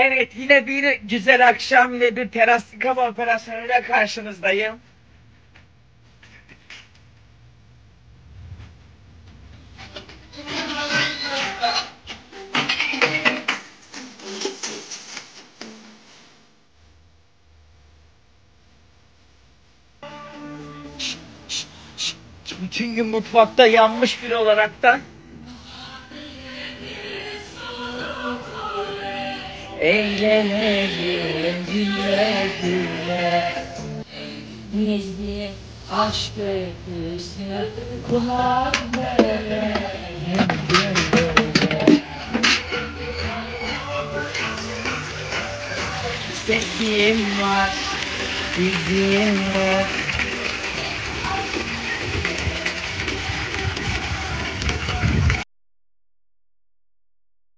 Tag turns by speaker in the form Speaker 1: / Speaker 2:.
Speaker 1: Evet, yine bir güzel akşam, yine bir teras yıkama operasyonuyla karşınızdayım. Bütün gün mutfakta yanmış biri olaraktan eğlenelim güle güle.
Speaker 2: Gizli aşk öyküsü kulaklarım
Speaker 1: Sevdiğim var, bildiğim var.